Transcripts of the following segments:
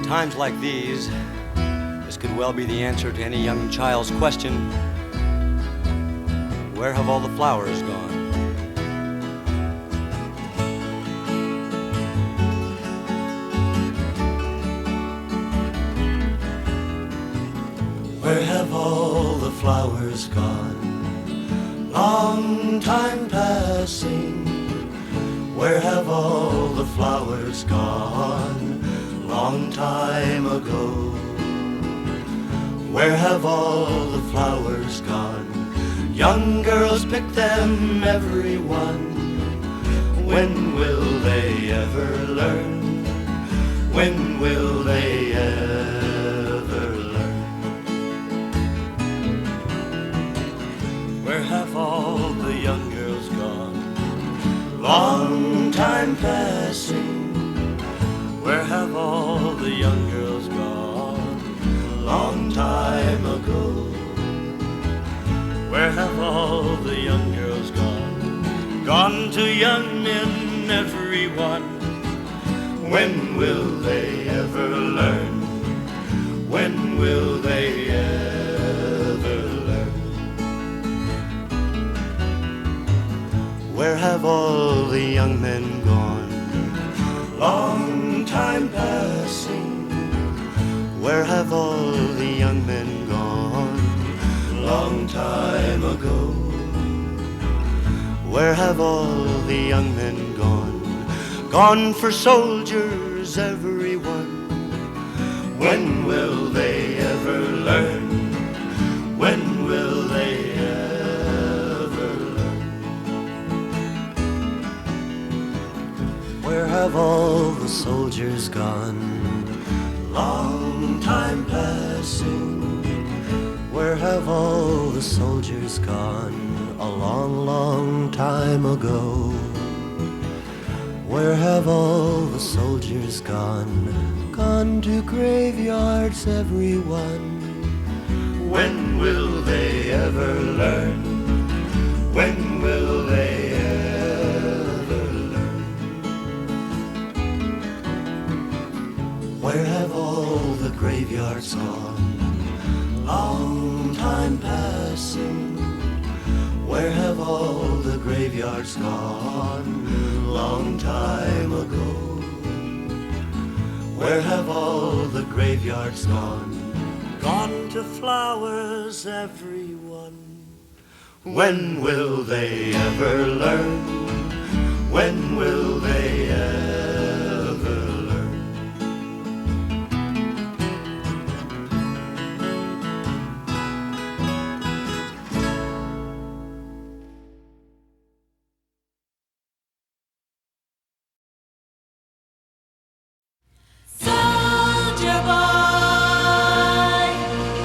times like these, this could well be the answer to any young child's question. Where have all the flowers gone? Where have all the flowers gone? Long time passing. Where have all the flowers gone? Long time ago. Where have all the flowers gone? Young girls pick them, every one. When will they ever learn? When will they ever learn? Where have all the young girls gone? Long time passing. Where have all the young girls gone? Long time ago. Where have all the young girls gone? Gone to young men, every one. When will they ever learn? When will they ever learn? Where have all the young men gone? Long time passing. Where have all the young men gone? Long time ago. Where have all the young men gone? Gone for soldiers, every one. When will they ever learn? When will they ever learn? Where have all the soldiers gone? Long time passing. Where have all the soldiers gone? A long, long time ago. Where have all the soldiers gone? Gone to graveyards, every one. When will they ever learn? When will they ever learn? Where have all the graveyards gone? Long time passing. Where have all the graveyards gone? Long time ago. Where have all the graveyards gone? Gone to flowers, every one. When will they ever learn? When will they ever learn? Soldier boy,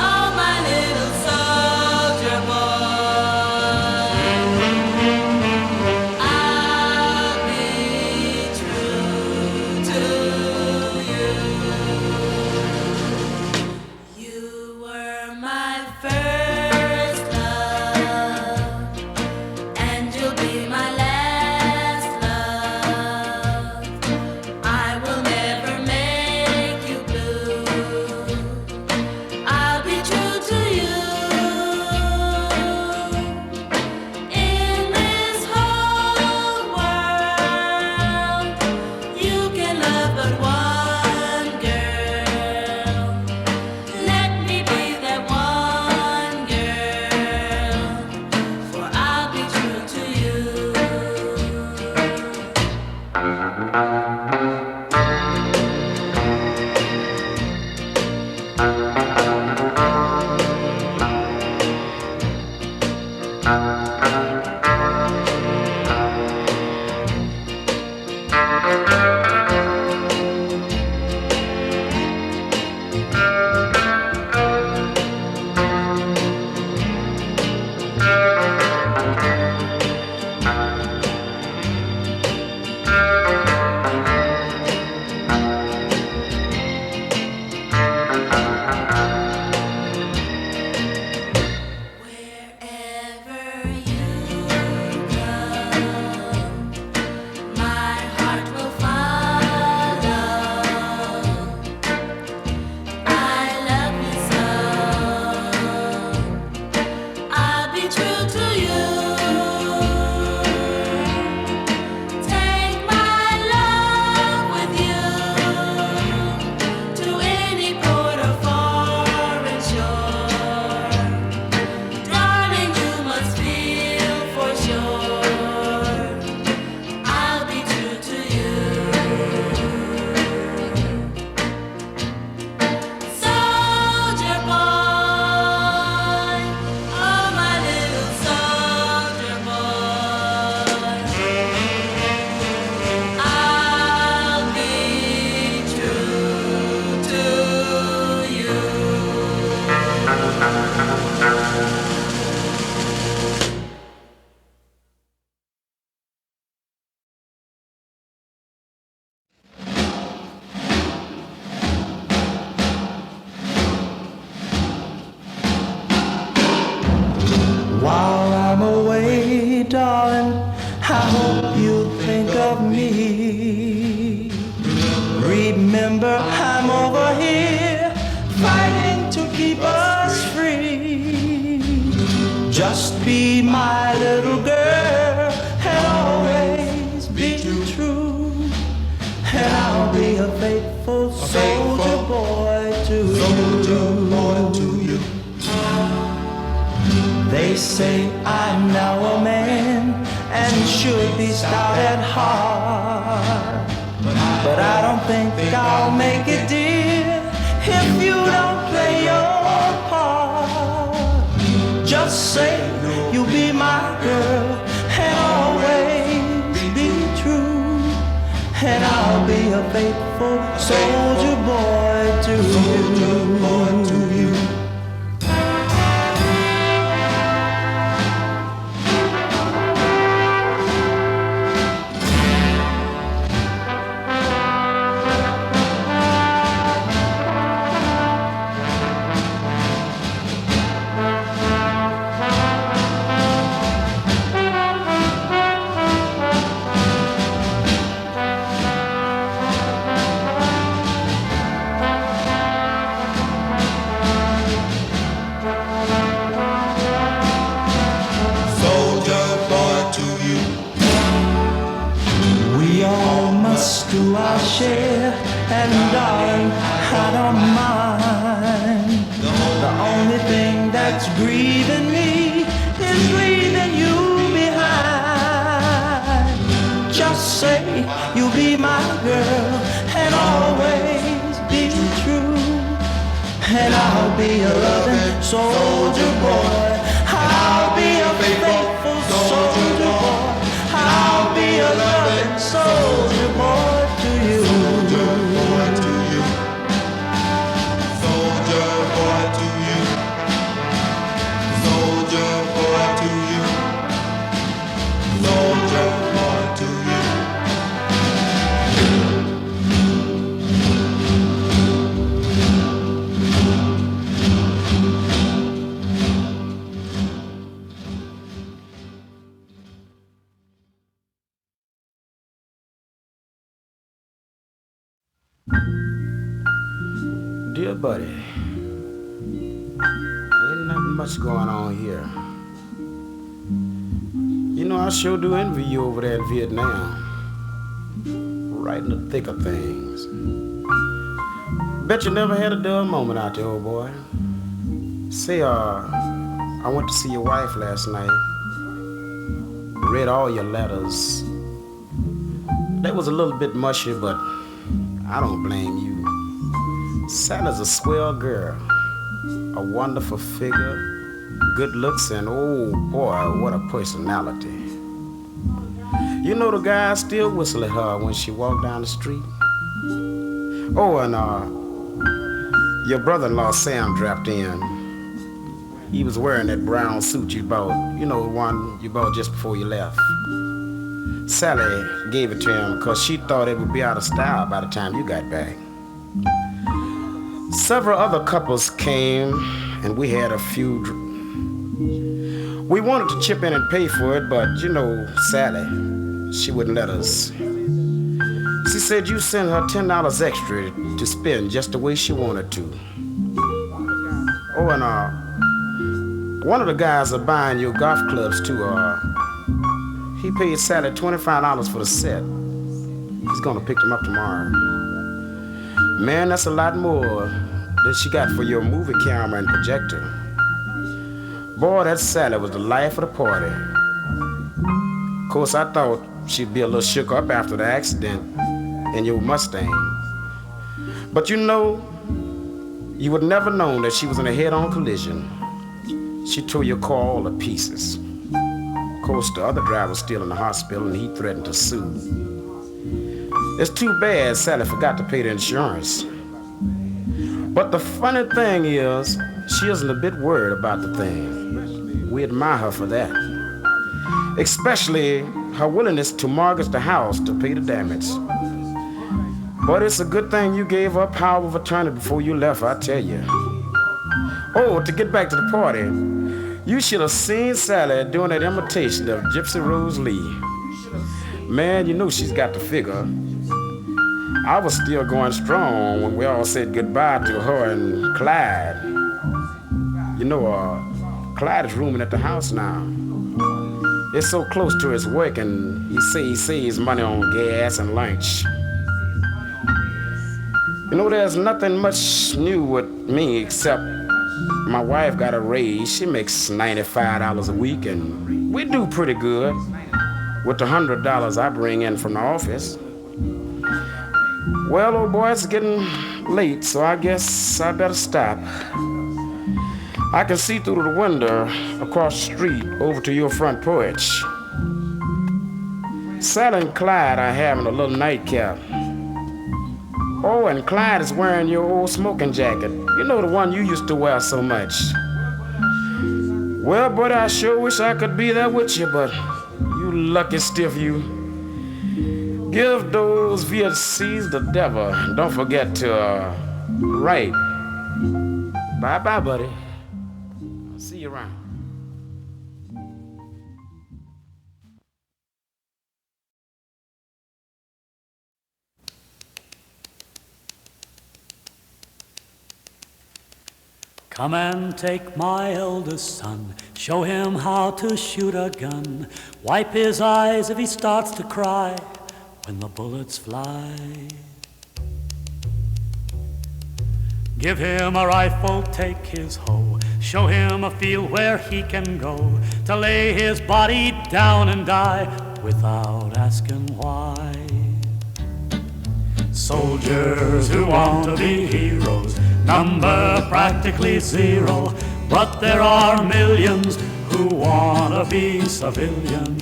oh my little soldier boy, I'll be true While I'm away, darling, I hope you'll think of me. Remember, I'm over here fighting to keep us free. Just be my little girl and always be true. And I'll be a faithful soldier boy to you. They say I'm now a man and should be stout at heart. But I don't think I'll make it, dear, if you don't play your part. Just say you'll be my girl and always be true. And I'll be a faithful soldier boy to you. Do our share, and darling, I don't mind. The only thing that's grieving me is leaving you behind. Just say you'll be my girl and always be true. And I'll be a loving soldier boy. I'll be a faithful soldier boy. I'll be a loving soldier boy. Soldier boy to you. Soldier boy to you. Soldier boy to you. Soldier boy to you. Dear buddy, ain't nothing much going on here. You know, I sure do envy you over there in Vietnam, right in the thick of things. Bet you never had a dull moment out there, old boy. Say, I went to see your wife last night. Read all your letters. They was a little bit mushy, but I don't blame you. Sally's a swell girl, a wonderful figure, good looks, and oh boy, what a personality. You know the guys still whistle at her when she walked down the street. Oh, and your brother-in-law Sam dropped in. He was wearing that brown suit you bought, you know, the one you bought just before you left. Sally gave it to him because she thought it would be out of style by the time you got back. Several other couples came, and we had a few. We wanted to chip in and pay for it, but you know, Sally, she wouldn't let us. She said you sent her $10 extra to spend just the way she wanted to. Oh, and one of the guys are buying your golf clubs too. He paid Sally $25 for the set. He's gonna pick them up tomorrow. Man, that's a lot more than she got for your movie camera and projector. Boy, that Sally was the life of the party. Of course, I thought she'd be a little shook up after the accident in your Mustang. But you know, you would never known that she was in a head-on collision. She tore your car all to pieces. Of course, the other driver was still in the hospital and he threatened to sue. It's too bad Sally forgot to pay the insurance. But the funny thing is, She isn't a bit worried about the thing. We admire her for that. Especially her willingness to mortgage the house to pay the damage. But it's a good thing you gave up power of attorney before you left, I tell you. Oh, to get back to the party, you should have seen Sally doing that imitation of Gypsy Rose Lee. Man, you know she's got the figure. I was still going strong when we all said goodbye to her and Clyde. You know, Clyde is rooming at the house now. It's so close to his work, and he saves money on gas and lunch. You know, there's nothing much new with me except my wife got a raise. She makes $95 a week, and we do pretty good with the $100 I bring in from the office. Well, old boy, it's getting late, so I guess I better stop. I can see through the window across the street over to your front porch. Sally and Clyde are having a little nightcap. Oh, and Clyde is wearing your old smoking jacket. You know, the one you used to wear so much. Well, buddy, I sure wish I could be there with you, but you lucky stiff you. Give those Viet seeds the devil. Don't forget to write. Bye-bye, buddy. I'll see you around. Come and take my eldest son, show him how to shoot a gun, wipe his eyes if he starts to cry when the bullets fly. Give him a rifle, take his hoe, show him a field where he can go to lay his body down and die without asking why. Soldiers who want to be heroes, number practically zero, but there are millions who want to be civilian.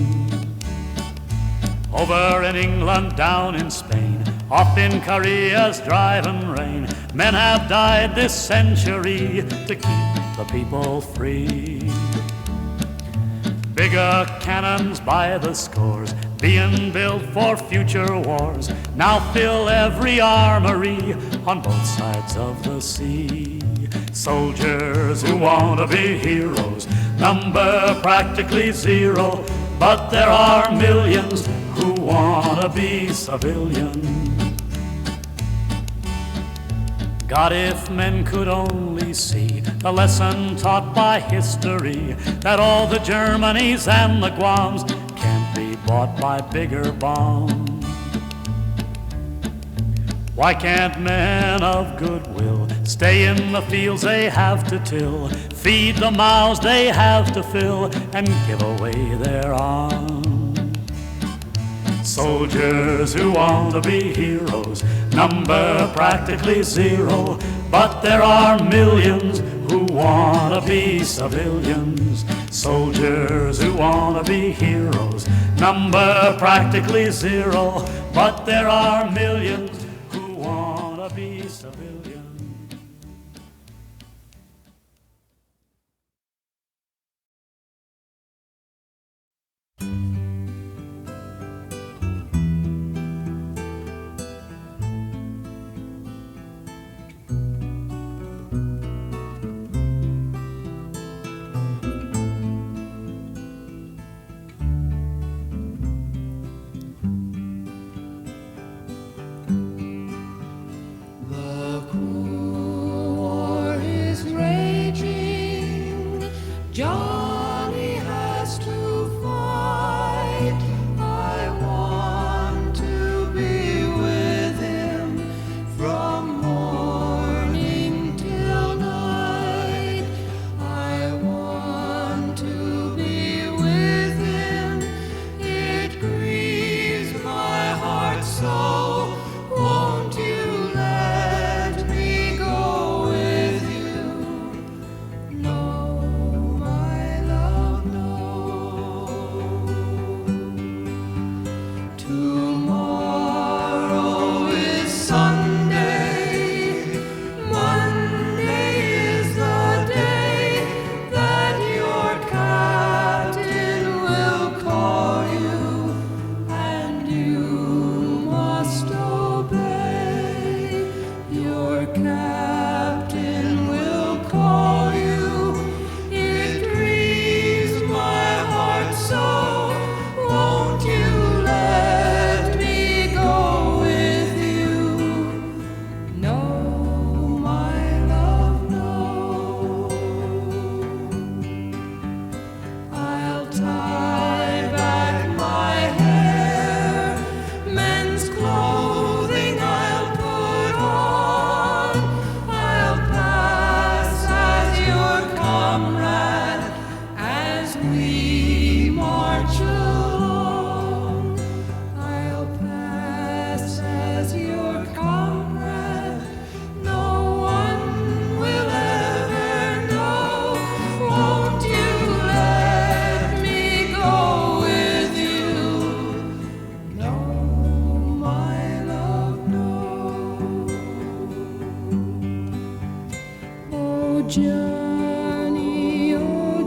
Over in England, down in Spain, off in Korea's driving rain, men have died this century to keep the people free. Bigger cannons by the scores, being built for future wars, now fill every armory on both sides of the sea. Soldiers who want to be heroes, number practically zero, but there are millions who want to be civilian. God, if men could only see the lesson taught by history, that all the Germanys and the Guams can't be bought by bigger bombs. Why can't men of goodwill stay in the fields they have to till, feed the mouths they have to fill, and give away their arms? Soldiers who want to be heroes, number practically zero, but there are millions who want to be civilians. Soldiers who want to be heroes, number practically zero, but there are millions who want to be civilians. The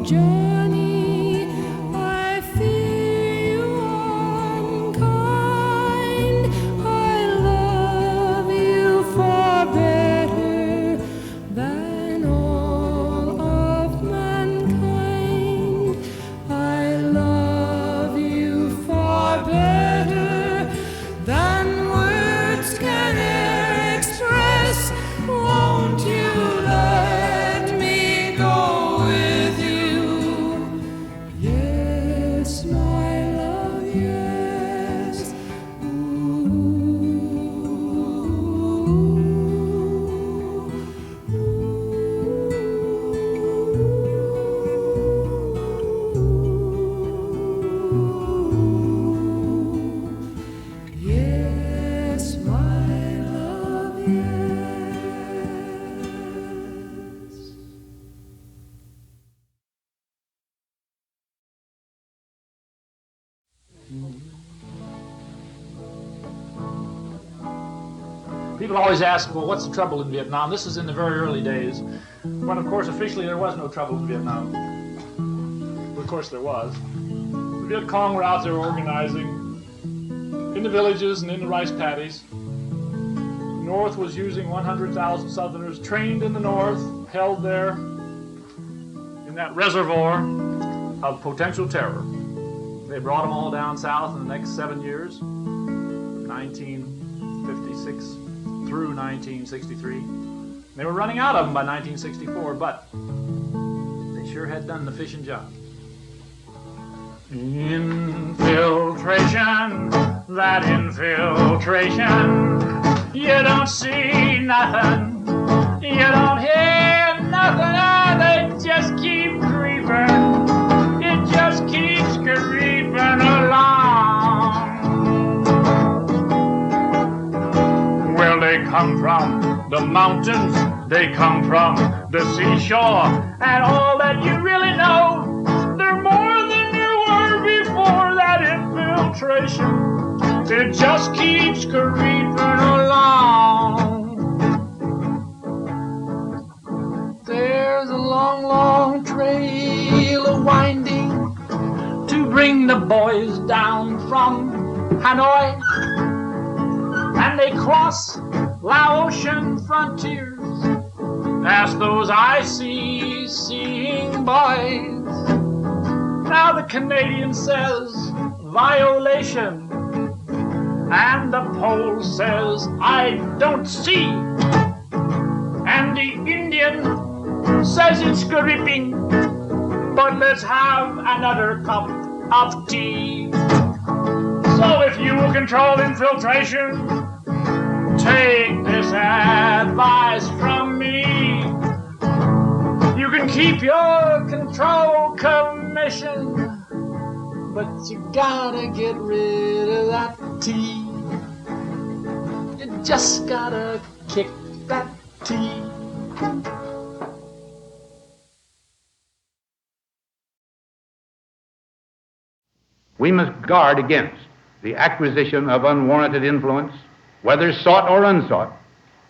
journey. I fear you unkind. I love you far better than all of mankind. I love you far better than words can e'er express. Won't you let me go with you? Yes, my love, yes. Yes, my love, yes. People always ask, well, what's the trouble in Vietnam? This is in the very early days, when, of course, officially there was no trouble in Vietnam. Of course there was. The Viet Cong were out there organizing in the villages and in the rice paddies. The North was using 100,000 Southerners trained in the North, held there in that reservoir of potential terror. They brought them all down south in the next 7 years, 1956 through 1963. They were running out of them by 1964, but they sure had done the fishing job. Infiltration, that infiltration. You don't see nothing, you don't hear nothing, and they just keep creeping. It just keeps creeping along. Well, they come from the mountains, they come from the seashore, and all that you really know, they're more than you were before that infiltration. It just keeps creeping along. There's a long, long trail a-winding to bring the boys down from Hanoi, and they cross Laotian frontiers past those icy seeing boys. Now the Canadian says violation, and the Pole says I don't see, and the Indian says it's gripping, but let's have another cup of tea. So if you will control infiltration, take this advice from me. You can keep your control commission, but you gotta get rid of that tea. You just gotta kick that tea. We must guard against the acquisition of unwarranted influence, whether sought or unsought,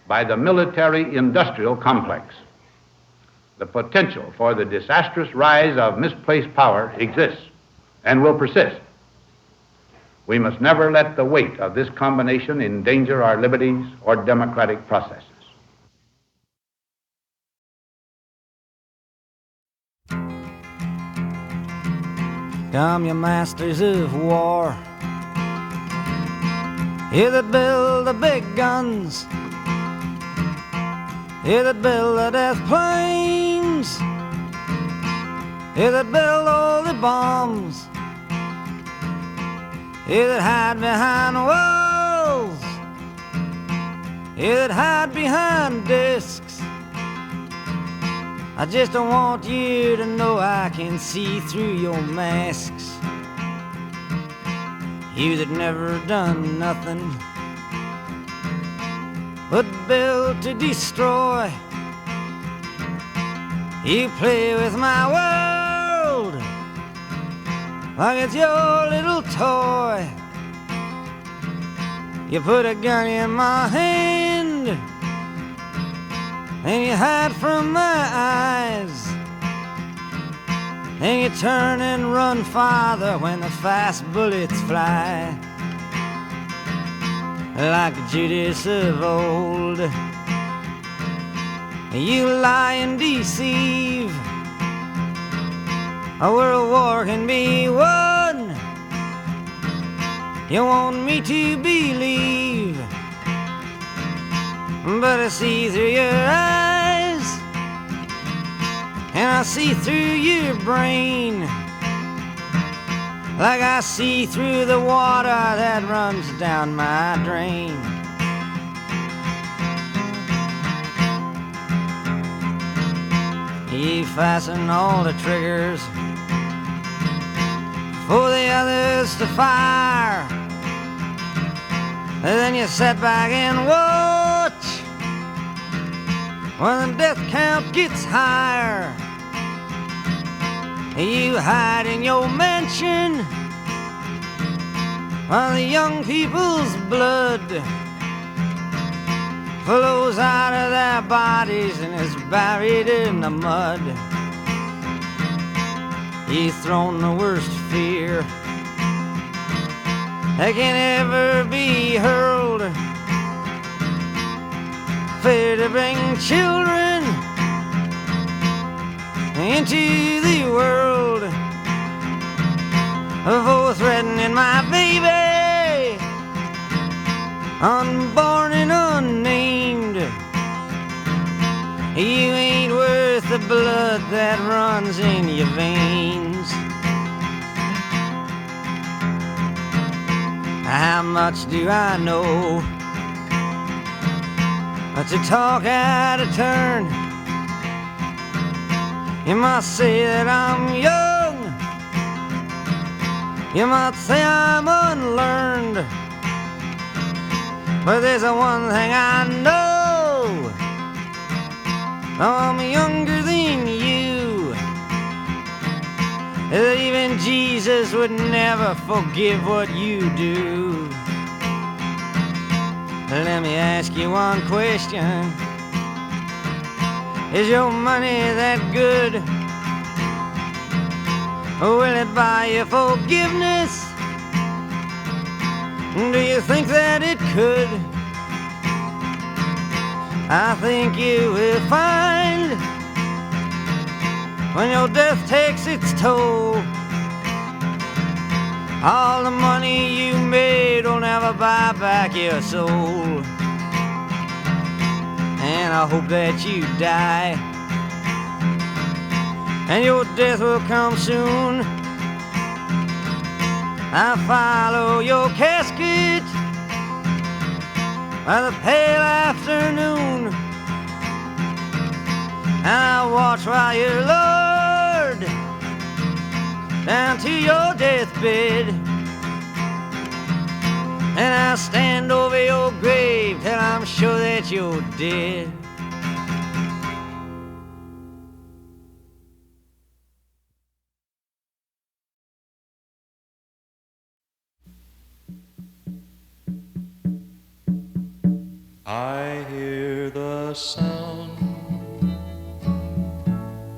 by the military-industrial complex. The potential for the disastrous rise of misplaced power exists and will persist. We must never let the weight of this combination endanger our liberties or democratic processes. Come, you masters of war, you that build the big guns, you that build the death planes, you that build all the bombs, you that hide behind walls, you that hide behind discs. I just don't want you to know I can see through your masks. You that never done nothing but build to destroy. You play with my world like it's your little toy. You put a gun in my hand and you hide from my eyes. then you turn and run farther when the fast bullets fly. Like Judas of old, you lie and deceive. A world war can be won. You want me to believe, but I see through your eyes, and I see through your brain, like I see through the water that runs down my drain. You fasten all the triggers for the others to fire, and then you sit back and watch when the death count gets higher. You hide in your mansion while the young people's blood flows out of their bodies and is buried in the mud. You've thrown the worst fear that can ever be hurled, fear to bring children into the world, for threatening my baby, unborn and unnamed. You ain't worth the blood that runs in your veins. How much do I know to talk out of turn? You must say that I'm young, you might say I'm unlearned, but there's one thing I know, I'm younger than you, that even Jesus would never forgive what you do. Let me ask you one question. Is your money that good? Will it buy you forgiveness? Do you think that it could? I think you will find when your death takes its toll, all the money you made will never buy back your soul. And I hope that you die, and your death will come soon. I follow your casket by the pale afternoon, and I watch while you're lowered down to your deathbed, and I stand over your grave till I'm sure that you're dead. I hear the sound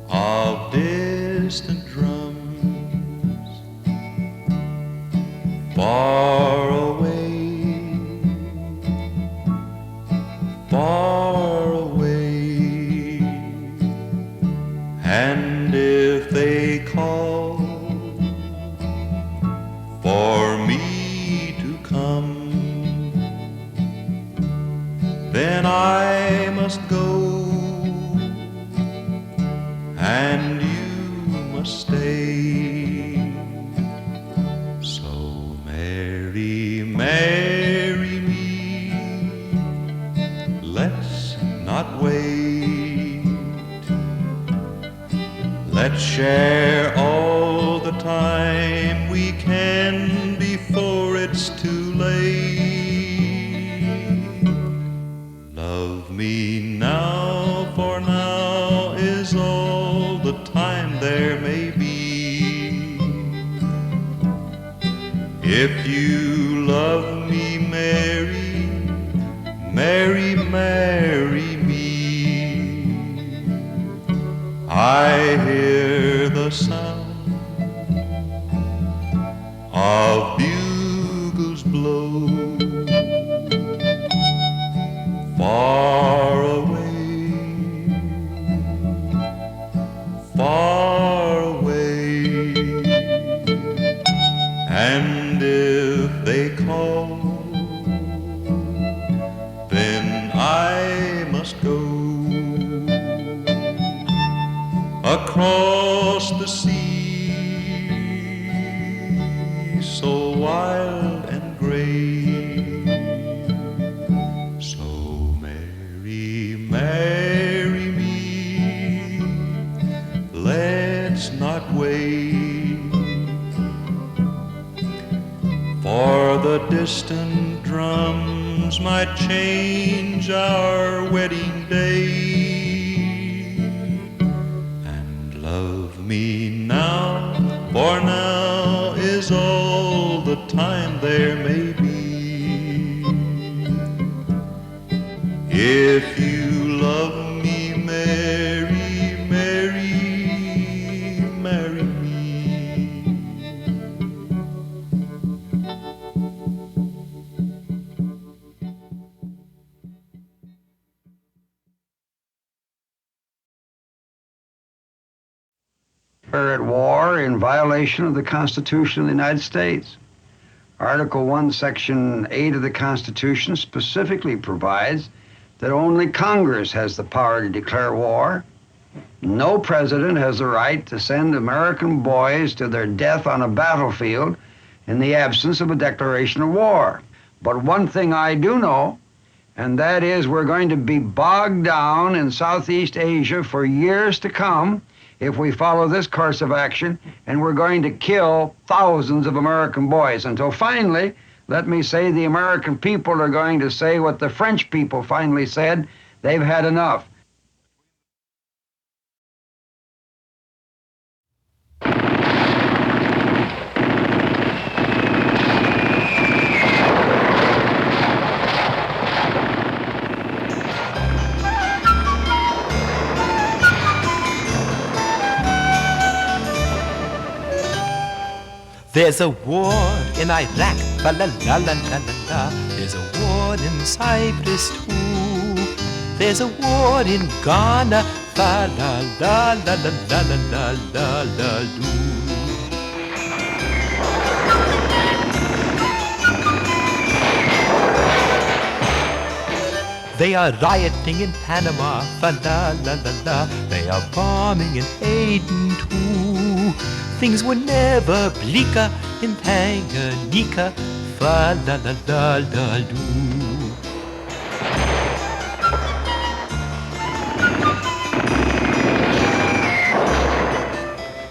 of distant drums far away, far away, and if they call for me to come, then I must go, and you must stay. So marry, marry me, let's not wait. Let's share all the time we can before it's too late. Love me now, for now is all the time there may be. If you love me, marry, marry, marry me. I hear the sound and if they call, then I must go across the sea, so wild and gray. So marry me, let's not wait for the distant drums might change our wedding day. And love me now, for now is all the time there may be. If you love me, marry, marry, marry me. We're at war in violation of the Constitution of the United States. Article 1, Section 8 of the Constitution specifically provides that only Congress has the power to declare war. No president has the right to send American boys to their death on a battlefield in the absence of a declaration of war. But one thing I do know, and that is we're going to be bogged down in Southeast Asia for years to come if we follow this course of action, and we're going to kill thousands of American boys until finally, let me say, the American people are going to say what the French people finally said: they've had enough. There's a war in Iraq, fa la la la la la la. There's a war in Cyprus too. There's a war in Ghana, fa la la la la la la la la la. They are rioting in Panama, fa la la la la. They are bombing in Aden too. Things were never bleaker in Tanganyika, fa la la la la loo.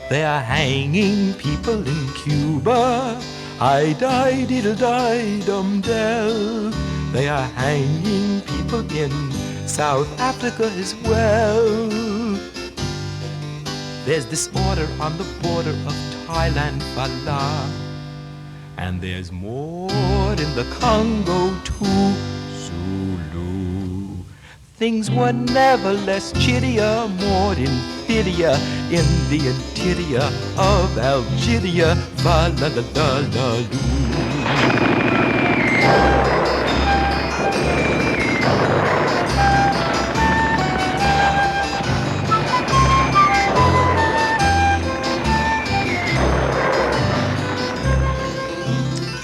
They are hanging people in Cuba, I die diddle die dum del. They are hanging people in South Africa as well. There's disorder on the border of Thailand, fa la. And there's more in the Congo too, Zulu. Things were never less chittier, more inferior in the interior of Algeria, fa la la la la loo.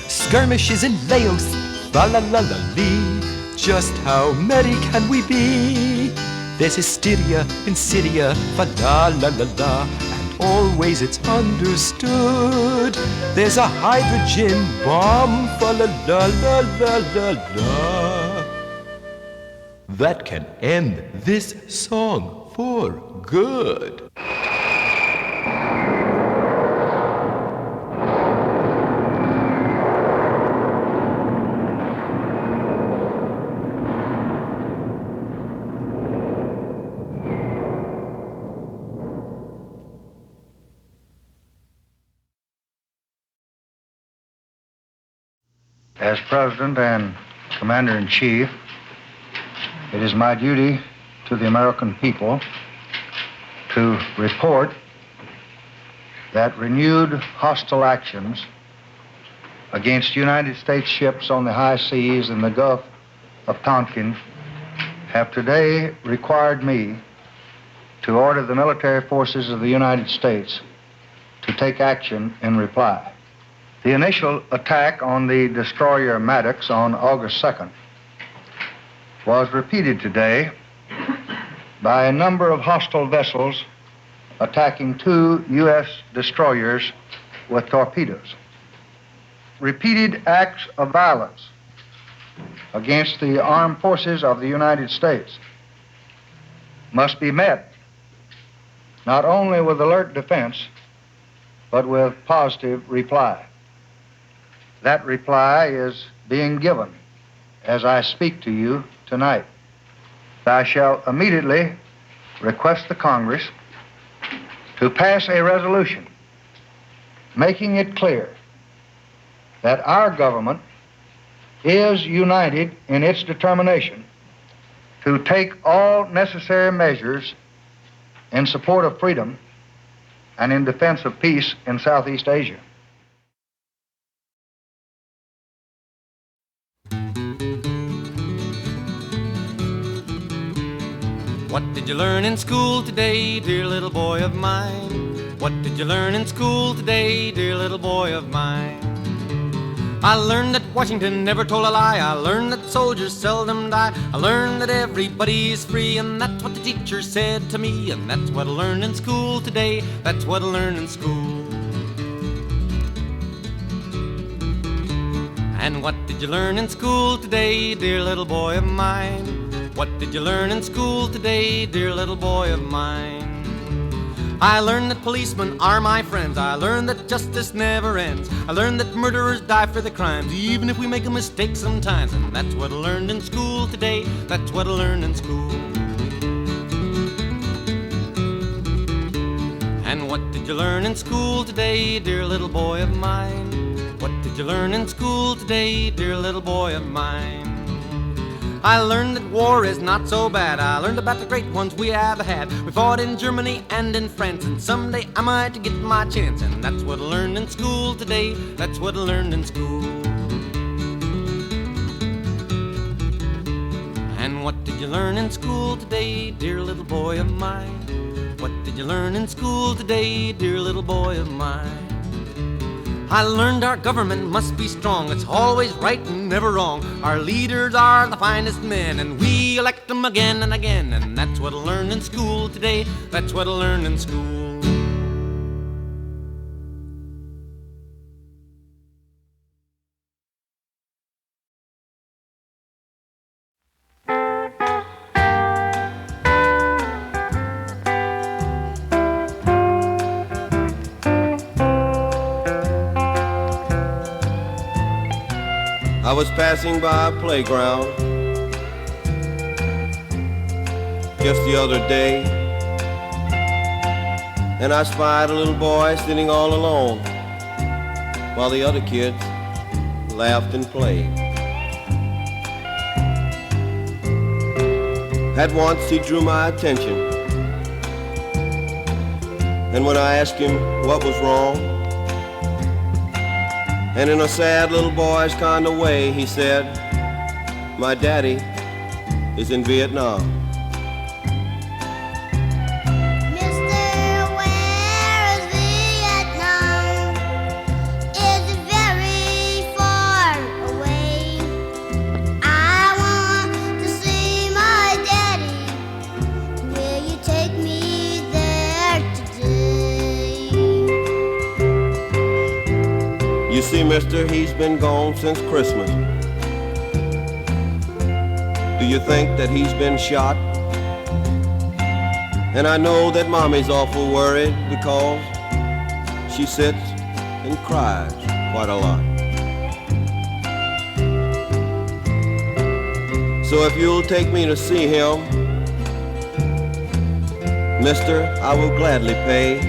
Skirmishes in Laos, fa la la la lee. Just how merry can we be? There's hysteria in Syria, fa la la la la. And always it's understood there's a hydrogen bomb, fa la la la la la la. That can end this song for good. As President and Commander-in-Chief, it is my duty to the American people to report that renewed hostile actions against United States ships on the high seas in the Gulf of Tonkin have today required me to order the military forces of the United States to take action in reply. The initial attack on the destroyer Maddox on August 2nd was repeated today by a number of hostile vessels attacking 2 U.S. destroyers with torpedoes. Repeated acts of violence against the armed forces of the United States must be met not only with alert defense, but with positive reply. That reply is being given as I speak to you tonight. I shall immediately request the Congress to pass a resolution making it clear that our government is united in its determination to take all necessary measures in support of freedom and in defense of peace in Southeast Asia. What did you learn in school today, dear little boy of mine? What did you learn in school today, dear little boy of mine? I learned that Washington never told a lie. I learned that soldiers seldom die. I learned that everybody's free, and that's what the teacher said to me. And that's what I learned in school today. That's what I learned in school. And what did you learn in school today, dear little boy of mine? What did you learn in school today, dear little boy of mine? I learned that policemen are my friends. I learned that justice never ends. I learned that murderers die for their crimes, even if we make a mistake sometimes. And that's what I learned in school today. That's what I learned in school. And what did you learn in school today, dear little boy of mine? What did you learn in school today, dear little boy of mine? I learned that war is not so bad. I learned about the great ones we have had. We fought in Germany and in France, and someday I might get my chance. And that's what I learned in school today. That's what I learned in school. And what did you learn in school today, dear little boy of mine? What did you learn in school today, dear little boy of mine? I learned our government must be strong. It's always right and never wrong. Our leaders are the finest men, and we elect them again and again. And that's what I learned in school today. That's what I learned in school. I was passing by a playground just the other day, and I spied a little boy sitting all alone while the other kids laughed and played. At once he drew my attention, and when I asked him what was wrong, and in a sad little boyish kind of way, he said, "My daddy is in Vietnam." Mister, where is Vietnam? Is it very far away? I want to see my daddy. Will you take me there today? You see, mister, he's been gone since Christmas. Do you think that he's been shot? And I know that mommy's awful worried because she sits and cries quite a lot. So if you'll take me to see him, mister, I will gladly pay.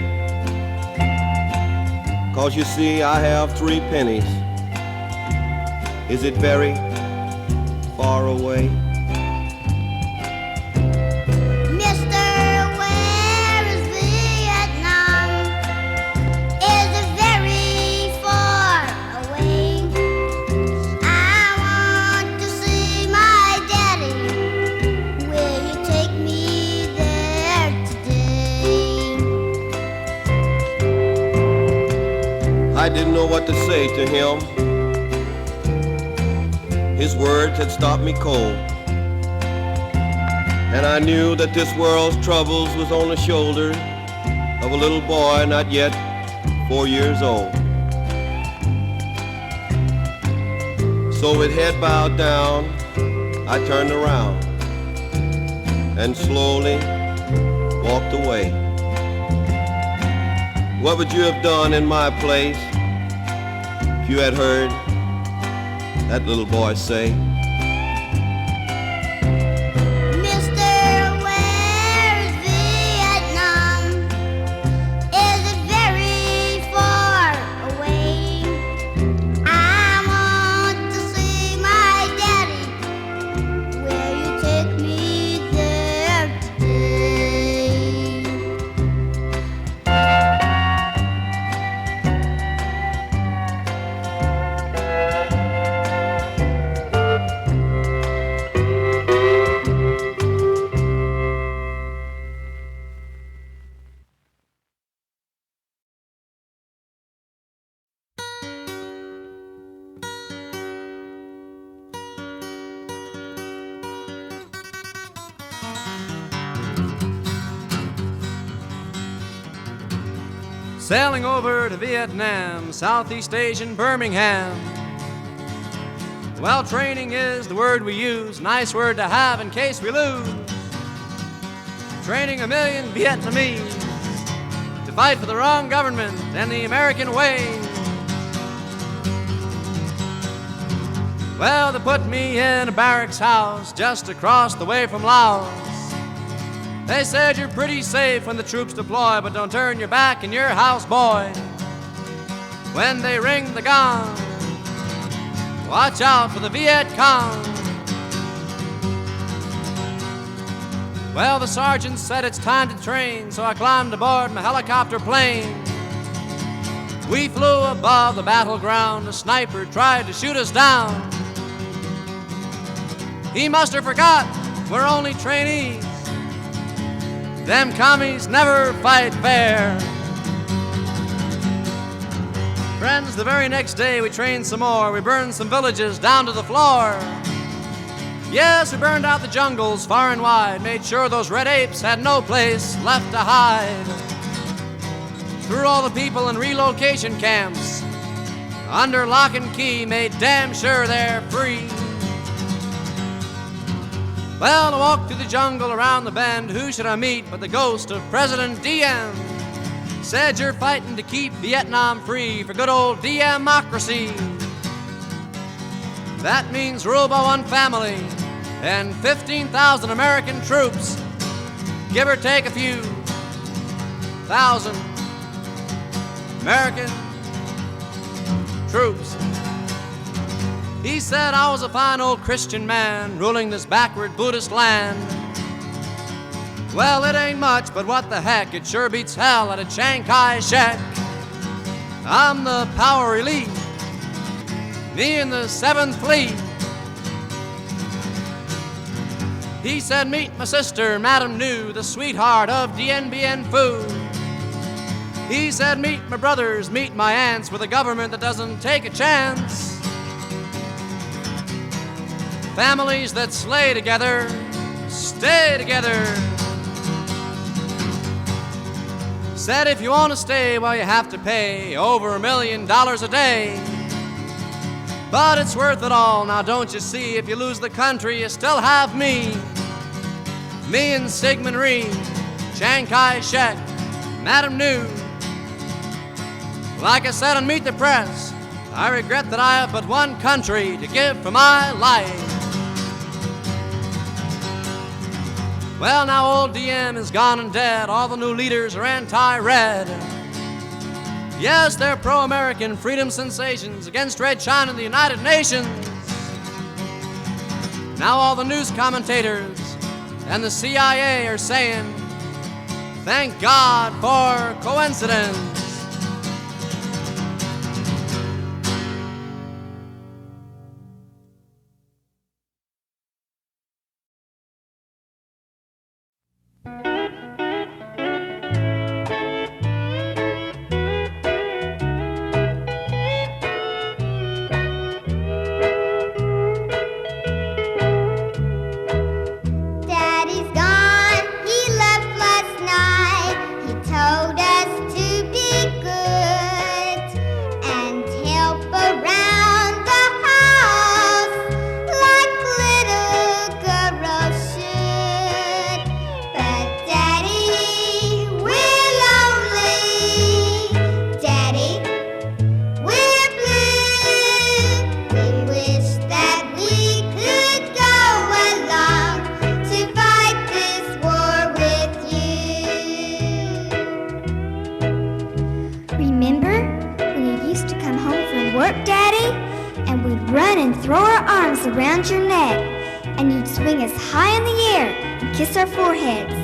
'Cause you see, I have 3 pennies. Is it very far away? Mister, where is Vietnam? Is it very far away? I want to see my daddy. Will you take me there today? I didn't know what to say to him. His words had stopped me cold. And I knew that this world's troubles was on the shoulders of a little boy not yet 4 years old. So with head bowed down, I turned around and slowly walked away. What would you have done in my place if you had heard that little boy say, Sailing over to Vietnam, Southeast Asian Birmingham. Well, training is the word we use, nice word to have in case we lose. Training 1 million Vietnamese to fight for the wrong government and the American way. Well, they put me in a barracks house just across the way from Laos. They said you're pretty safe when the troops deploy, but don't turn your back in your house, boy. When they ring the gong, watch out for the Viet Cong. Well, the sergeant said it's time to train, so I climbed aboard my helicopter plane. We flew above the battleground. A sniper tried to shoot us down. He must have forgot we're only trainees. Them commies never fight fair. Friends, the very next day we trained some more. We burned some villages down to the floor. Yes, we burned out the jungles far and wide, made sure those red apes had no place left to hide. Threw all the people in relocation camps under lock and key, made damn sure they're free. Well, I walked through the jungle around the bend. Who should I meet but the ghost of President Diem? Said you're fighting to keep Vietnam free for good old Democracy. That means rule by one family and 15,000 American troops, give or take a few thousand American troops. He said I was a fine old Christian man ruling this backward Buddhist land. Well, it ain't much, but what the heck, it sure beats hell at a Chiang Kai-shek. I'm the power elite, me and the 7th Fleet. He said, meet my sister, Madame New, the sweetheart of Dien Bien Phu. He said, meet my brothers, meet my aunts, with a government that doesn't take a chance. Families that slay together, stay together. Said if you want to stay, well, you have to pay over $1 million a day. But it's worth it all, now don't you see? If you lose the country, you still have me. Me and Sigmund Reeves, Chiang Kai-shek, Madame New. Like I said on Meet the Press, I regret that I have but one country to give for my life. Well, now old DM is gone and dead. All the new leaders are anti-red. Yes, they're pro-American freedom sensations against Red China and the United Nations. Now all the news commentators and the CIA are saying, thank God for coincidence. run and throw our arms around your neck, and you'd swing us high in the air and kiss our foreheads.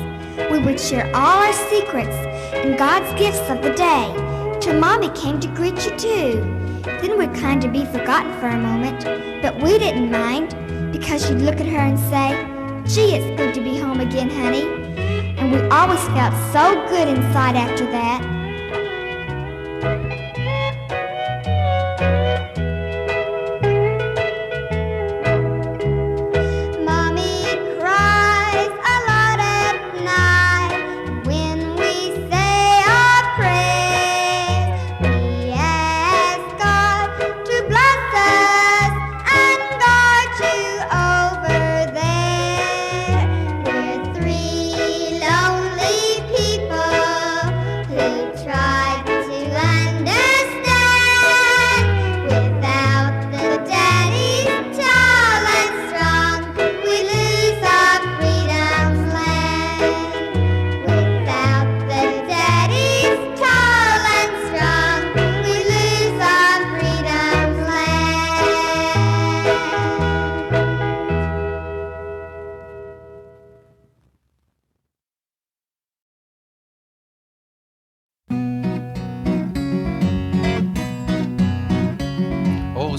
We would share all our secrets and God's gifts of the day, till Mommy came to greet you too. Then we'd kind of be forgotten for a moment, but we didn't mind, because you'd look at her and say, "Gee, it's good to be home again, honey." And we always felt so good inside after that.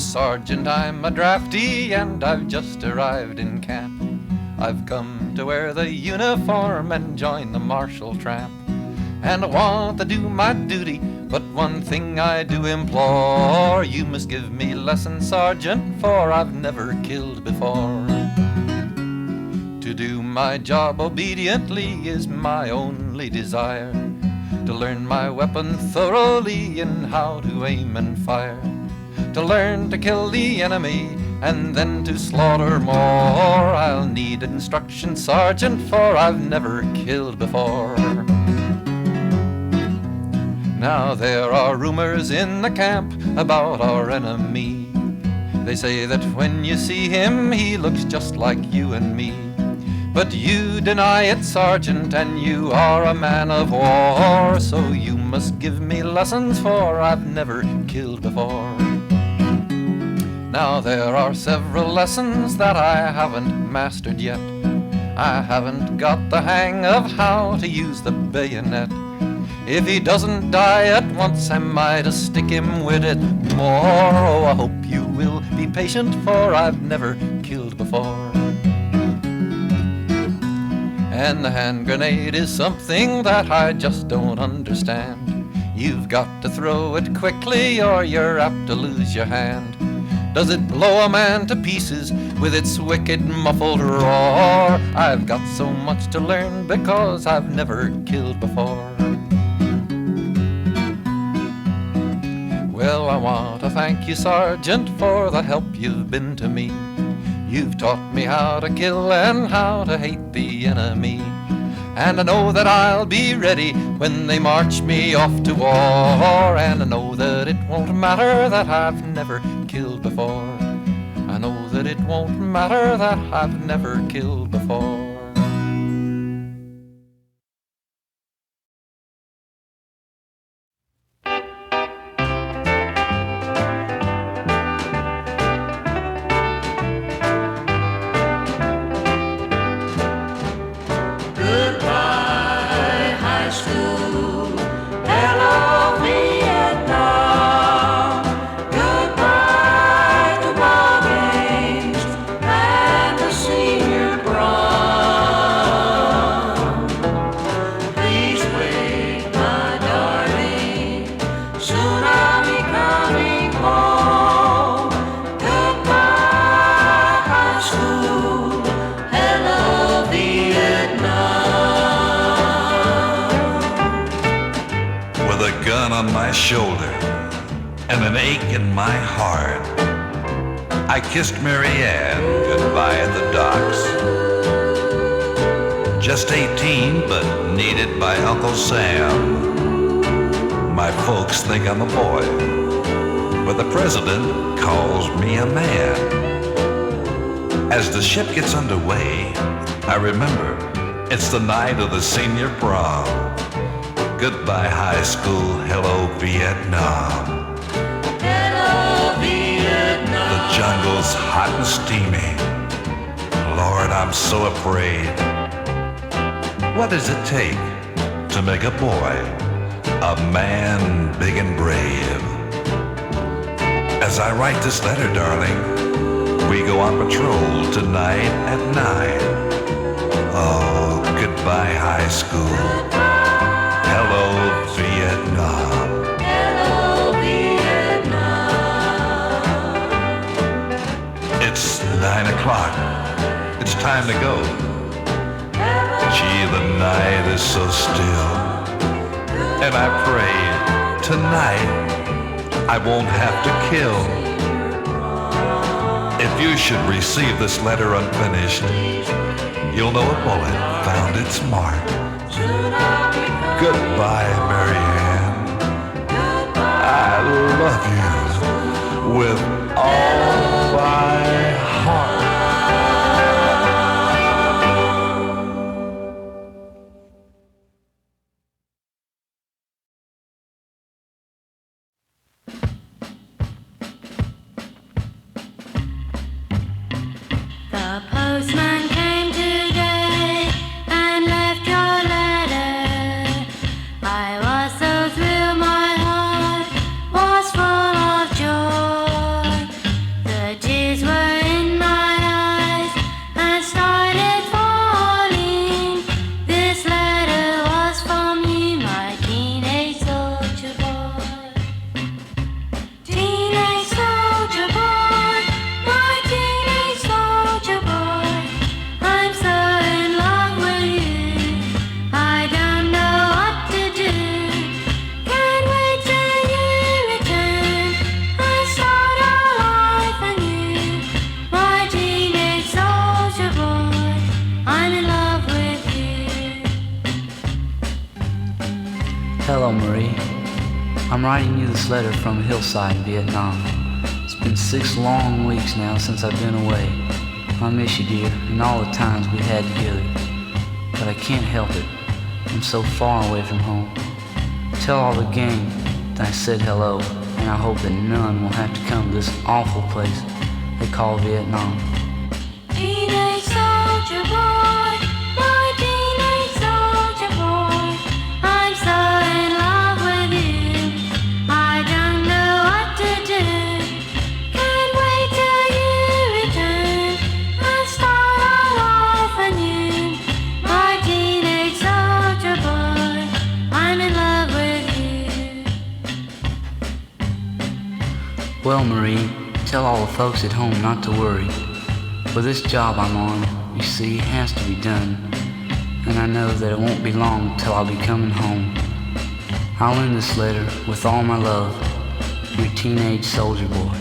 Sergeant, I'm a drafty and I've just arrived in camp. I've come to wear the uniform and join the martial tramp. And I want to do my duty, but one thing I do implore: you must give me lessons, Sergeant, for I've never killed before. To do my job obediently is my only desire, to learn my weapon thoroughly and how to aim and fire, to learn to kill the enemy and then to slaughter more. I'll need instruction, Sergeant, for I've never killed before. Now there are rumors in the camp about our enemy. They say that when you see him, he looks just like you and me. But you deny it, Sergeant, and you are a man of war. So you must give me lessons, for I've never killed before. Now there are several lessons that I haven't mastered yet. I haven't got the hang of how to use the bayonet. If he doesn't die at once, I might stick him with it more. Oh, I hope you will be patient, for I've never killed before. And the hand grenade is something that I just don't understand. You've got to throw it quickly or you're apt to lose your hand. Does it blow a man to pieces with its wicked muffled roar? I've got so much to learn because I've never killed before. Well, I want to thank you, Sergeant, for the help you've been to me. You've taught me how to kill and how to hate the enemy. And I know that I'll be ready when they march me off to war. And I know that it won't matter that I've never killed before. I know that it won't matter that I've never killed before. Shoulder and an ache in my heart, I kissed Mary Ann goodbye at the docks. Just 18, but needed by Uncle Sam. My folks think I'm a boy, but the president calls me a man. As the ship gets underway, I remember it's the night of the senior prom. Goodbye high school, hello Vietnam. Hello Vietnam. The jungle feels hot and steamy. Lord, I'm so afraid. What does it take to make a boy a man big and brave? As I write this letter, darling, we go on patrol tonight at 9. Oh, goodbye, high school. Hello, Vietnam. Hello, Vietnam. It's 9 o'clock. It's time to go. Gee, the night is so still. And I pray tonight I won't have to kill. If you should receive this letter unfinished, you'll know a bullet found its mark. Goodbye, Marianne. I love you with all my heart. The postman came today and left your letter. I was so thrilled, my heart was full of joy. The tears were in my eyes and started falling. This letter was from you, my teenage soldier boy. Teenage soldier boy, my teenage soldier boy. I'm so in love with you, I don't know what to do. Can't wait till you return and start our life anew. My teenage soldier boy, I'm in love with you. Hello, Marie. I'm writing you this letter from a hillside in Vietnam. It's been 6 long weeks now since I've been away. I miss you, dear, and all the times we had together. But I can't help it. I'm so far away from home. Tell all the gang that I said hello, and I hope that none will have to come to this awful place they call Vietnam. Teenage soldier boy, my teenage soldier boy. I'm so in love with you, I don't know what to do. Can't wait till you return and start our life anew. My teenage soldier boy, I'm in love with you. Well, Marie, tell all the folks at home not to worry. For this job I'm on, you see, has to be done. And I know that it won't be long till I'll be coming home. I'll end this letter with all my love, your teenage soldier boy.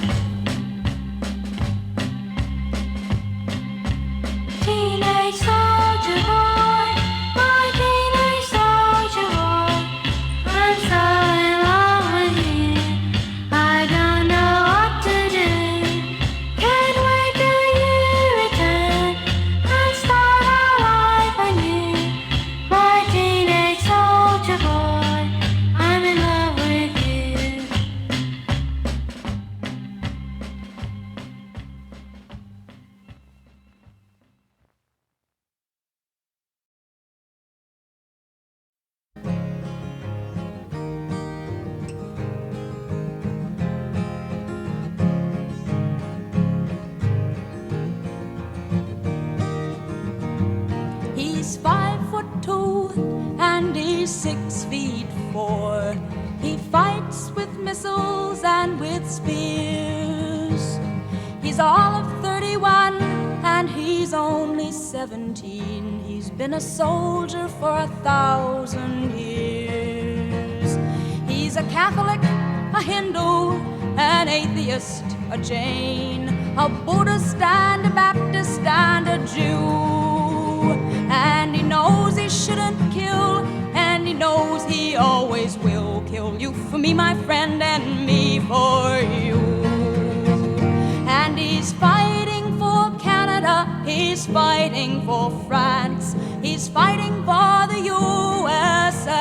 Teenage soldier boy, my teenage soldier boy. I'm so in love with you, I don't know what to do. Can't wait till you return and start our life anew. My teenage soldier boy, I'm in love with you. He's 5'2" and he's 6'4". He fights with missiles and with spears. He's all of 31 and he's only 17. He's been a soldier for 1,000 years. He's a Catholic, a Hindu, an atheist, a Jain, a Buddhist and a Baptist and a Jew. And he knows he shouldn't kill, and he knows he always will kill. You for me, my friend, and me for you. And he's fighting for Canada, he's fighting for France, he's fighting for the USA.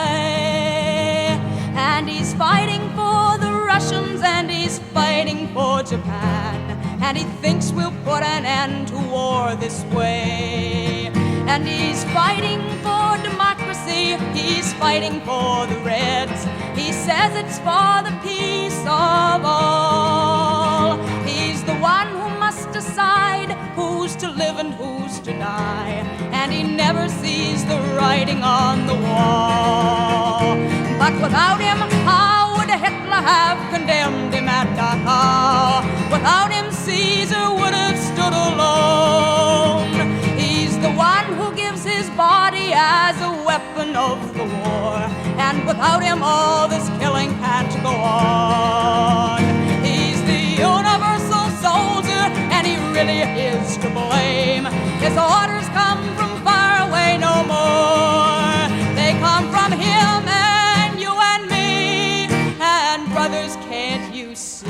And he's fighting for the Russians, and he's fighting for Japan. and he thinks we'll put an end to war this way. And he's fighting for democracy, he's fighting for the Reds. He says it's for the peace of all. He's the one who must decide who's to live and who's to die, and he never sees the writing on the wall. But without him, how would Hitler have condemned him at Dachau? Without him, Caesar would have stood alone. He's the one who gives his body as a weapon of the war, and without him, all this killing can't go on. He's the universal soldier, and he really is to blame. His orders come from far away no more. They come from him and you and me. And brothers, can't you see?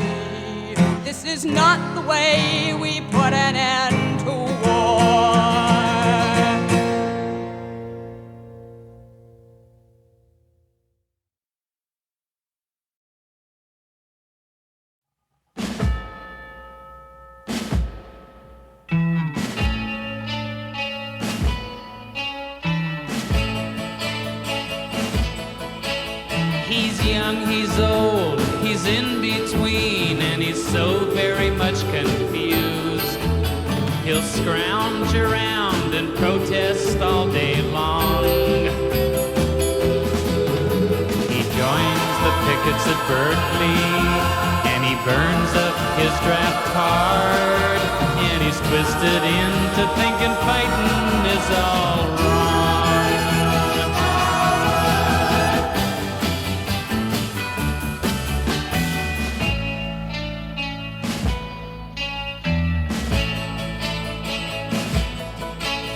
This is not the way we put an end to war. He's young, he's old, he's in between, and he's so very much confused. He'll scrounge around and protest all day long. He joins the pickets at Berkeley, and he burns up his draft card, and he's twisted into thinking fighting is all wrong.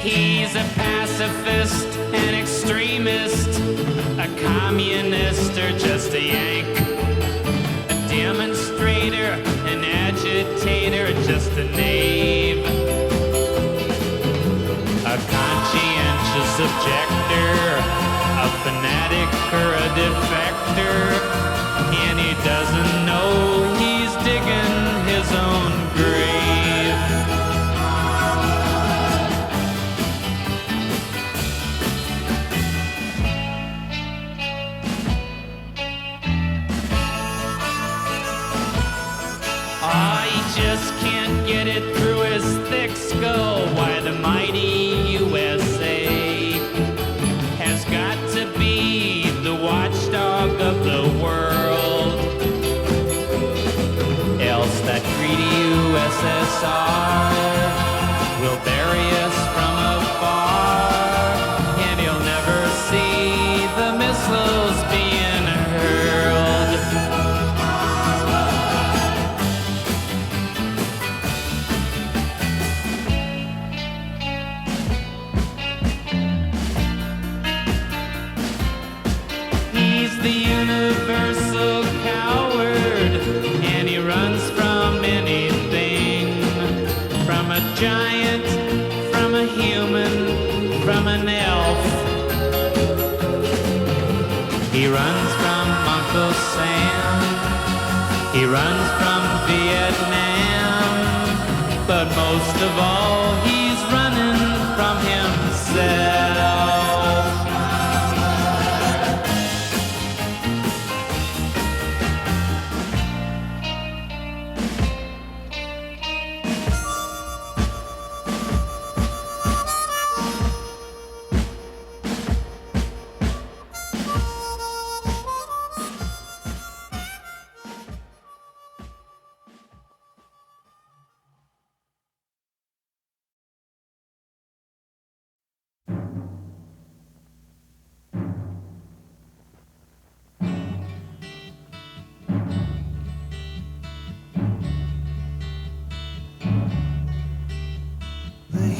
He's a pacifist, an extremist, a communist, or just a Yank, a demonstrator, an agitator, just a knave, a conscientious objector, a fanatic, or a defector, and he doesn't know he's digging his own grave. Just can't get it through his thick skull why the mighty USA has got to be the watchdog of the world. Else that greedy USSR will bury us from afar, and he'll never see the missiles being hurled. The universal coward, and he runs from anything, from a giant, from a human, from an elf. He runs from Uncle Sam, he runs from Vietnam, but most of all he's running from himself.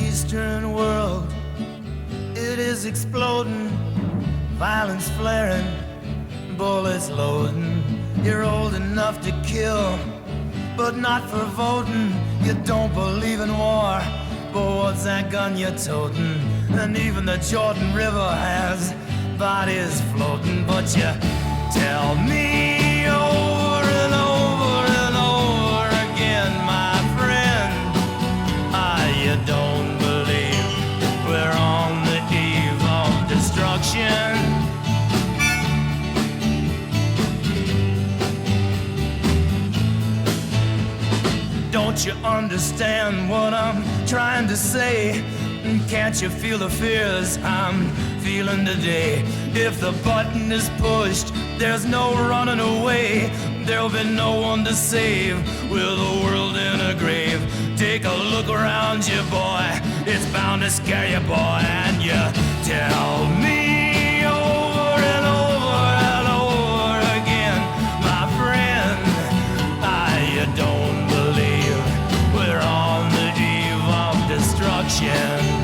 Eastern world, it is exploding, violence flaring, bullets loading. You're old enough to kill, but not for voting. You don't believe in war, but what's that gun you're toting? And even the Jordan River has bodies floating. But you tell me over and over and over again, my friend, Don't you understand what I'm trying to say? Can't you feel the fears I'm feeling today? If the button is pushed, there's no running away. There'll be no one to save with the world in a grave. Take a look around you, boy. It's bound to scare you, boy. And you tell me over and over and over again, my friend, you don't believe we're on the eve of destruction.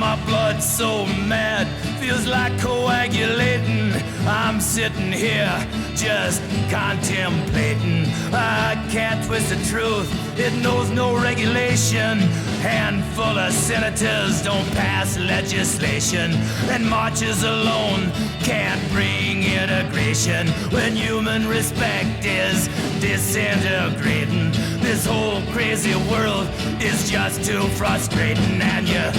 My blood's so mad, feels like coagulating. I'm sitting here just contemplating. I can't twist the truth, it knows no regulation. Handful of senators don't pass legislation, and marches alone can't bring integration. When human respect is disintegrating, this whole crazy world is just too frustrating. And you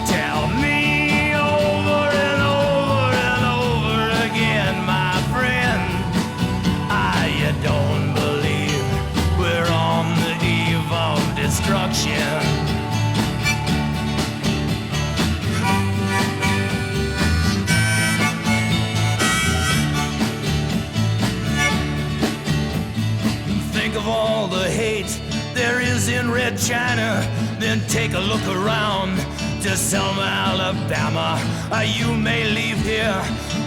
tell me over and over and over again, my friend, you don't believe we're on the eve of destruction. Think of all the hate there is in Red China, then take a look around to Selma, Alabama. You may leave here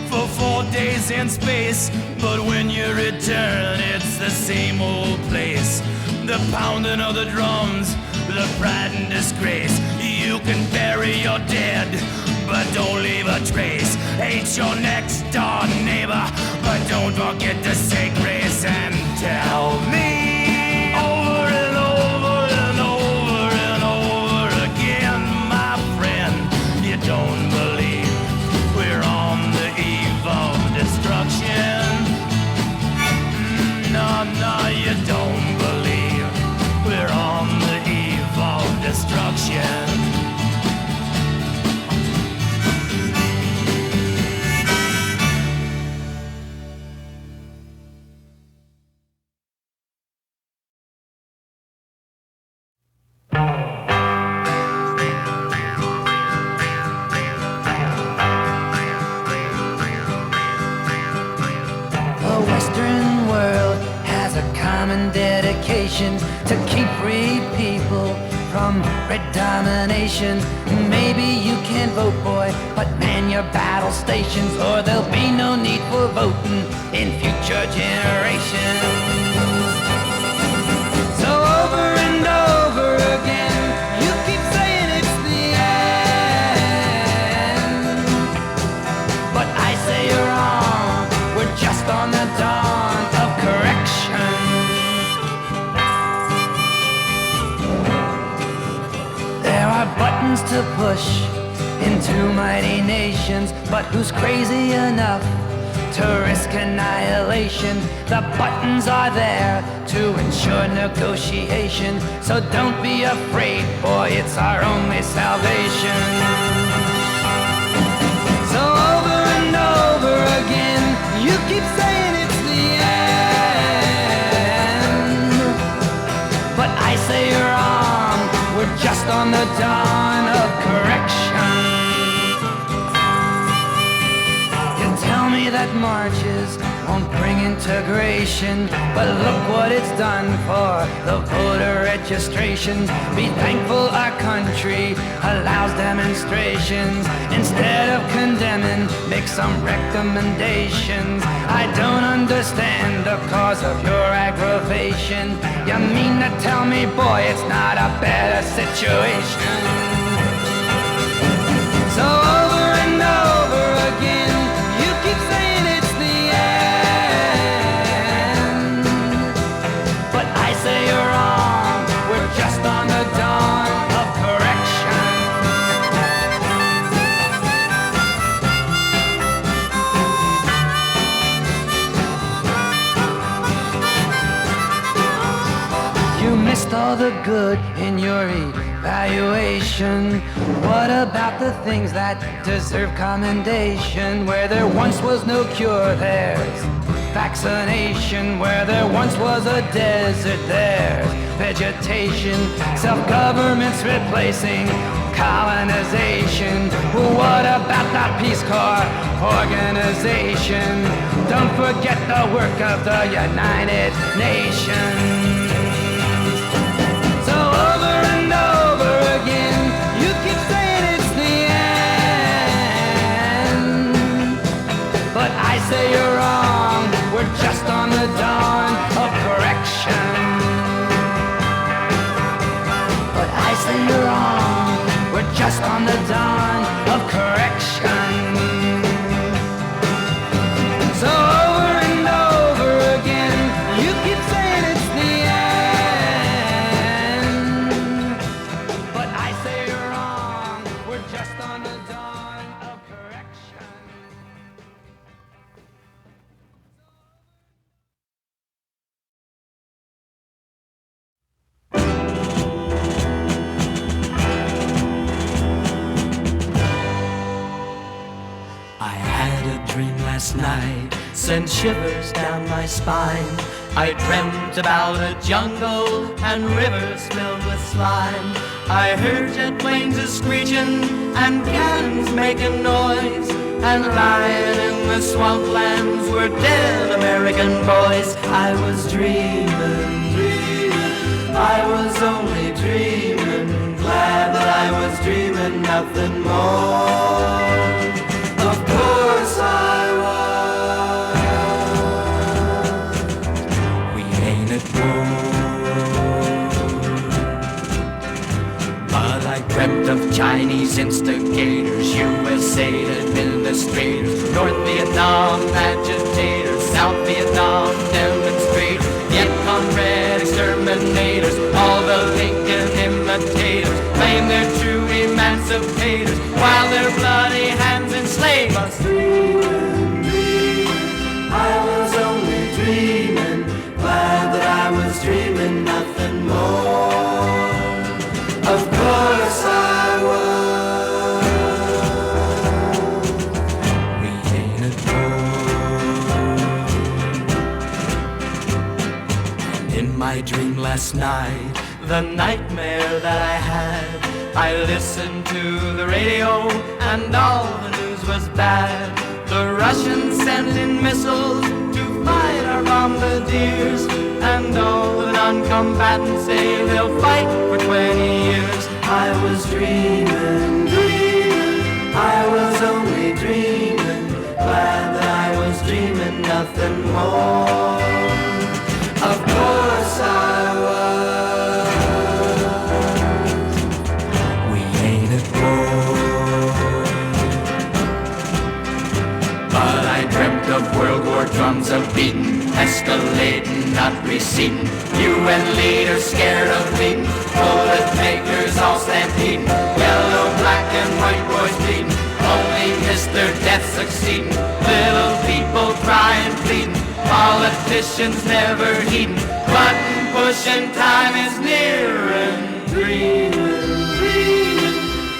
for 4 days in space, but when you return, it's the same old place. The pounding of the drums, the pride and disgrace. You can bury your dead, but don't leave a trace. Hate your next door neighbor, but don't forget to say grace. And tell me over and over and over and over again, my friend, you don't believe we're on the eve of destruction. No, no, you don't believe we're on the eve of destruction. To keep free people from red domination. Maybe you can vote, boy, but man your battle stations, or there'll be no need for voting in future generations. So over and over again, you keep saying it's the end, but I say you're wrong. We're just on the dawn of correction. Buttons to push into mighty nations, but who's crazy enough to risk annihilation? The buttons are there to ensure negotiation, so don't be afraid, boy, it's our only salvation. So over and over again, you keep saying it's the end, but I say you're wrong. We're just on the dawn of correction. You tell me that marches won't bring integration, but look what it's done for the voter registration. Be thankful our country allows demonstrations. Instead of condemning, make some recommendations. I don't understand the cause of your aggravation. You mean to tell me, boy, it's not a better situation? So over and over again, you keep saying it's the end, but I say you're wrong. We're just on the dawn of correction. You missed all the good in your valuation? What about the things that deserve commendation? Where there once was no cure, there's vaccination. Where there once was a desert, there's vegetation. Self-government's replacing colonization. What about the Peace Corps organization? Don't forget the work of the United Nations. So over and over again, you keep saying it's the end. But I say you're wrong, we're just on the dawn of correction. But I say you're wrong, we're just on the dawn of correction. So over and over again, you keep saying it's the end. But I say you're wrong, we're just on the dawn of correction. I had a dream last night, sent shivers down my spine. I dreamt about a jungle and rivers filled with slime. I heard jet planes a-screeching and cannons making noise, and lying in the swamplands were dead American boys. I was dreaming, I was only dreaming, glad that I was dreaming nothing more. Of course I was. We ain't at war, but I dreamt of Chinese instigators, USA administrators, North Vietnam agitators, South Vietnam demonstrators, Viet Cong red exterminators, all the Lincoln imitators claim they're true emancipators, while their bloody hands enslave us. Dreaming, I was only dreaming, glad that I was dreaming nothing more. Of course I was. We ain't at war. And in my dream last night, the nightmare that I had, I listened to the radio and all the news was bad. The Russians sent in missiles to fight our bombardiers, and all the non-combatants say they'll fight for 20 years. I was dreaming, I was only dreaming, glad that I was dreaming nothing more. Of course I was. But I dreamt of World War drums a-beating, escalating, not receding, UN leaders scared of bleeding, bullet makers all stampeding, yellow, black and white boys bleeding, only missed their death succeeding, little people crying, pleading, politicians never heeding, button pushing time is near and dreaming,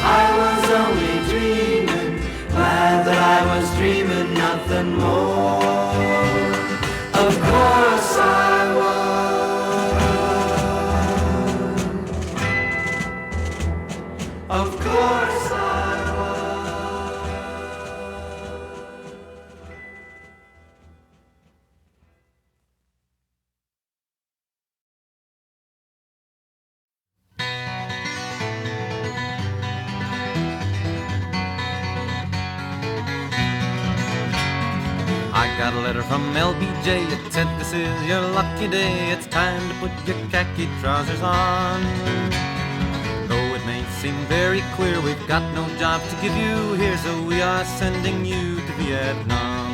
I was only dreaming, glad that I was dreaming nothing more. Of course I was. Of course I I got a letter from LBJ. It said, "This is your lucky day. It's time to put your khaki trousers on. Though it may seem very clear we've got no jobs to give you here, so we are sending you to Vietnam."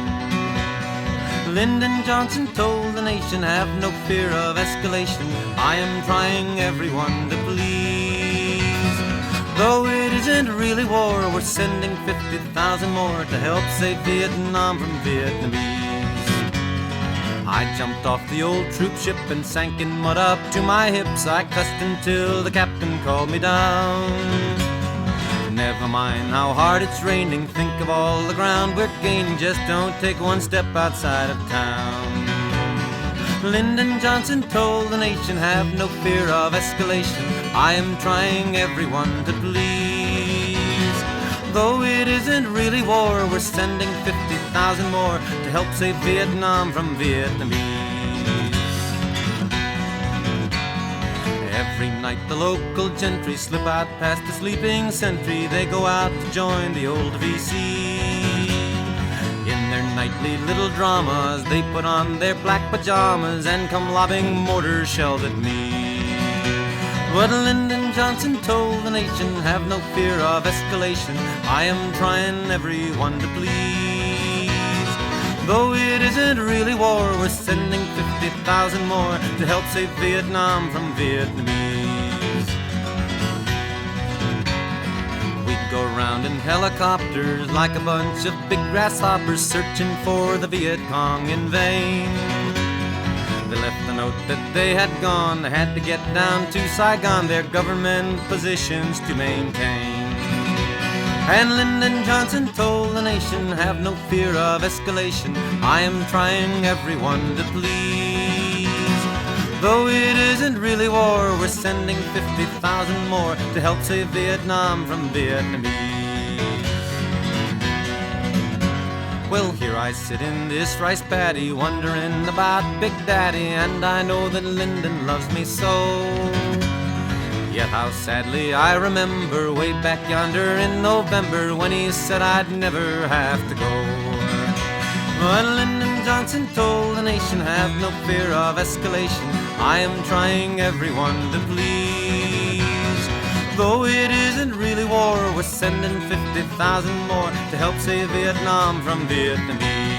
Lyndon Johnson told the nation, "Have no fear of escalation. I am trying everyone to please. Though it isn't really war, we're sending 50,000 more to help save Vietnam from Vietnamese. I jumped off the old troop ship and sank in mud up to my hips. I cussed until the captain called me down. Never mind how hard it's raining, think of all the ground we're gaining. Just don't take one step outside of town. Lyndon Johnson told the nation, have no fear of escalation. I am trying everyone to please. Though it isn't really war, we're sending 50,000 more to help save Vietnam from Vietnamese. Every night the local gentry slip out past the sleeping sentry. They go out to join the old VC. In their nightly little dramas, they put on their black pajamas and come lobbing mortar shells at me. But Lyndon Johnson told the nation, have no fear of escalation. I am trying everyone to please. Though it isn't really war, we're sending 50,000 more to help save Vietnam from Vietnamese. We go round in helicopters like a bunch of big grasshoppers, searching for the Viet Cong in vain. They left the note that they had gone. They had to get down to Saigon, their government positions to maintain. And Lyndon Johnson told the nation, have no fear of escalation. I am trying everyone to please. Though it isn't really war, we're sending 50,000 more to help save Vietnam from Vietnamese. Well, here I sit in this rice paddy, wondering about Big Daddy, and I know that Lyndon loves me so. Yet how sadly I remember way back yonder in November when he said I'd never have to go. But Lyndon Johnson told the nation, have no fear of escalation. I am trying everyone to please. Though it isn't really war, we're sending 50,000 more to help save Vietnam from Vietnamese.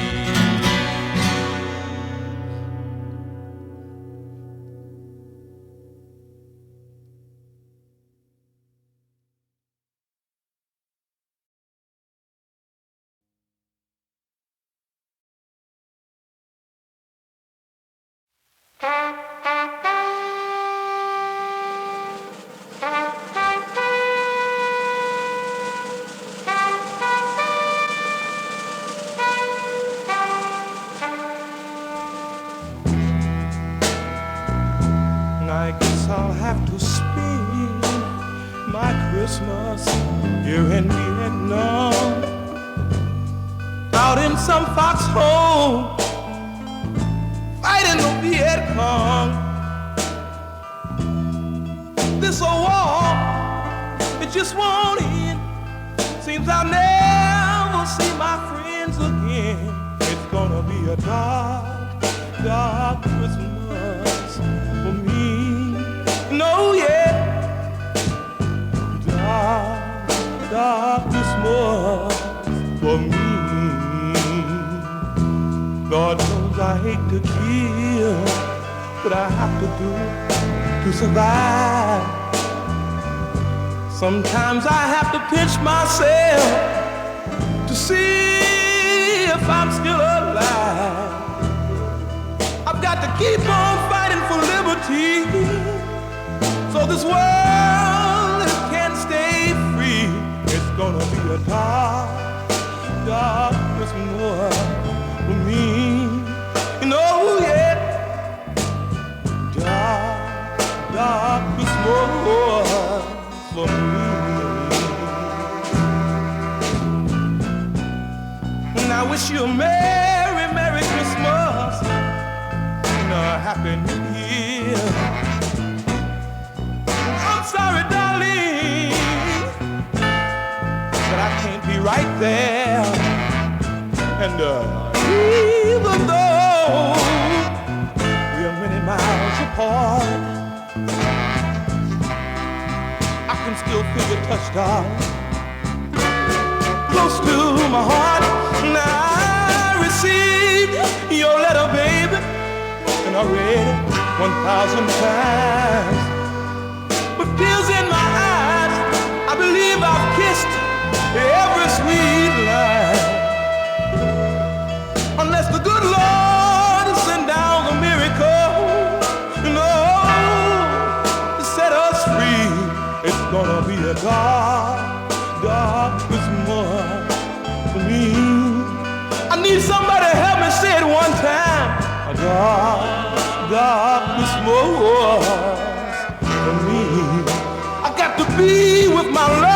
I guess I'll have to spend my Christmas here in Vietnam, out in some foxhole, fighting the Viet Cong. This old war, it just won't end. Seems I'll never see my friends again. It's gonna be a dark, dark Christmas for me. No, yeah, dark, dark Christmas for me. God knows I hate to kill, but I have to do it to survive. Sometimes I have to pinch myself to see if I'm still alive. I've got to keep on fighting for liberty, so this world can stay free. It's gonna be a dark, dark Christmas for me. You know, yeah, dark, dark Christmas for me. And I wish you a Merry, Merry Christmas and a Happy New Year. I'm sorry, darling, but I can't be right there. And even though we're many miles apart, I can still feel your touch, darling, close to my heart. Now I received your letter, baby, and I read it 1,000 times. With tears in my eyes, I believe I've kissed every sweet line. Unless the good Lord send down a dark Christmas for me. I need somebody to help me say it one time. A dark Christmas for me. I got to be with my love.